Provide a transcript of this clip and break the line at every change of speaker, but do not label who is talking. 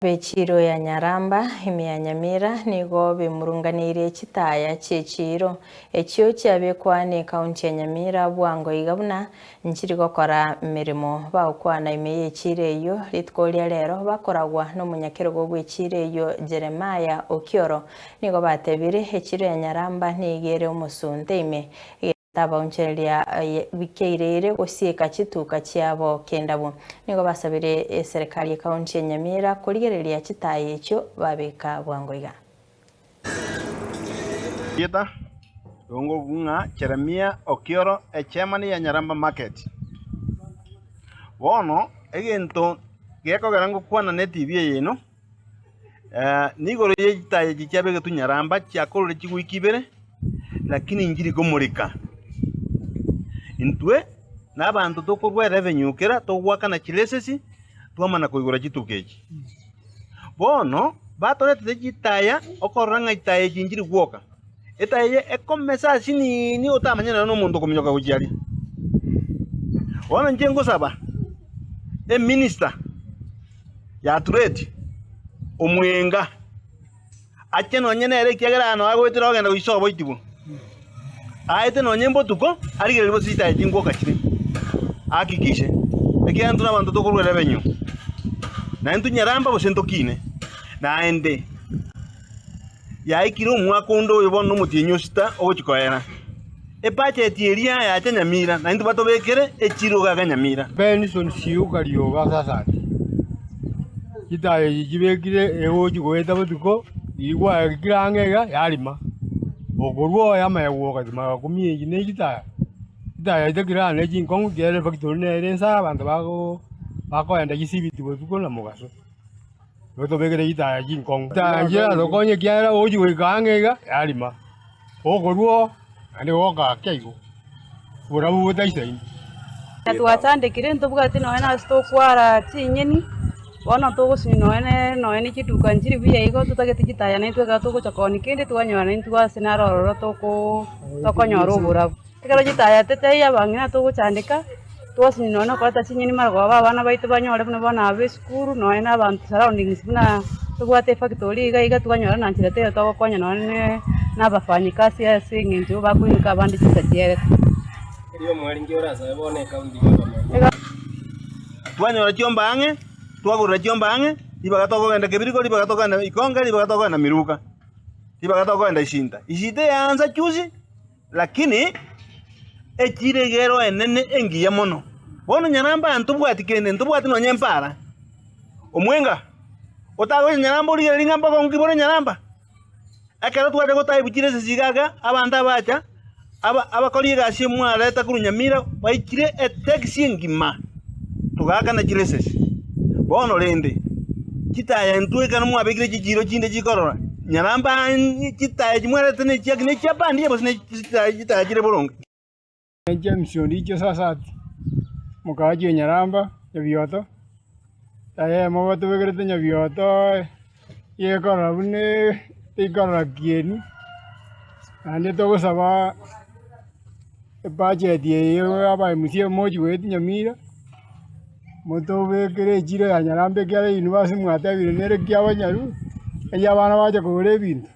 Bechiro ya Nyaramba ya Nyamira nigo bimurunganire chitaya chechiro ekyo kyabekwa ne county ya Nyamira bwango igabuna nchiri gokora mirimo baukwana imeye chireyo litkolya lero bakoragwa no munyakerego gwechireyo Jeremiah Okioro nigo batebire ekiro ya Nyaramba nigere umusunte ime tabauncheria bikeirere osieka chituka cyabo kendabo nigo basabire serikali ya kaunti ya Nyamira kurigereria chitaye ekyo babeka bwangoiga
yeta dongo gunga Jeremiah Okioro chairman ya Nyaramba market wono egento geko garango kwana ne TV yeno nigoro ye chitaye chiabege tu Nyaramba cyakorore kigwikibere lakini njiri gomurika intwe n'abantu tokorwa revenue kera togwaka na kilesesi twamana kuigura chitukeji bono batorete chitaya okoranga itaya jinjiri gwoka etaye ekomesa sini ni otamanyana no muntu kominyoka kujiali bono njengo saba minister ya trade omwenga acheno nyenere kiagera no agwetira ogenda guisobo itibu aite no nyembo tuko arigere ribo sita jingo kachire akikishe ekiantu na bantu tokurwa revenue na entu Nyaramba bosento kine na ende ya ikiro mwaka ondo ibono mutinyo sita ogochikoera epache tieria ya Nyamira na entu batobekere echiro ga Nyamira
Benson siuka rioga sasa kitaye jibekire ewoji goeta botuko igwa kirangega yarima ogorwo yamaywo kadima kumye ine kita itakira ne jinkong gere factory ne rensa abantu bako enda gisibiti botuko na mugaso boto begere kita jinkong njira lokonye kiara oji wekangega yarima ogorwo ande woka kaigo burabu botaisaini
atwatandikire ntubwati no ena stokwara tinyeni bona tugusini noene chituka njiri biya igo tutagete chitaya na itwe gato gochakoni kende twanywana ntwa sinarororo tokonyora oburabu tikero chitaya tete ya bangina tuguchandika twasini noene kwata sinyini margo abana baitu banyore bune bona abe skuru noene abantu surroundings buna tugwate factory iga twanyora na njira tete togokonya noene n'abafanyikazi asinginjo bakunyuka abandi chitatiere
iyo mwari ngiora sabone county government
twanyora chiombange twagura chiombange ibagatoka enda kebiriko ibagatoka na ikonga ibagatoka na miruka ibagatoka enda ishinta yanza chuzi lakini echiregero enene engiya mono bono Nyaramba ntubwati kende ntubwati no nyempara omwenga otago Nyaramba uri ringamba ko ngibone Nyaramba akara twade gotaye bukire sigaga abanda bacha abakori gashye mwaleta kuru Nyamira baikire taxi ngima tugaka na kilesesi bono rende chitaya ntweka no mwabekire chijiro chinde chikorora Nyaramba chitaya chimwerete ne chiakine chiapandi yebo ne chitaya chire boronga
James ndicho sasa mukaji Nyaramba yabioto taye mo batubekere nyabioto yekora bune ikora kieni ande togosaba budget yeyo aba musie moji weti Nyamira motobekere chiro ya Nyaramba kya university mwatabire nere kya banyaru eya bana baje kugura ebintu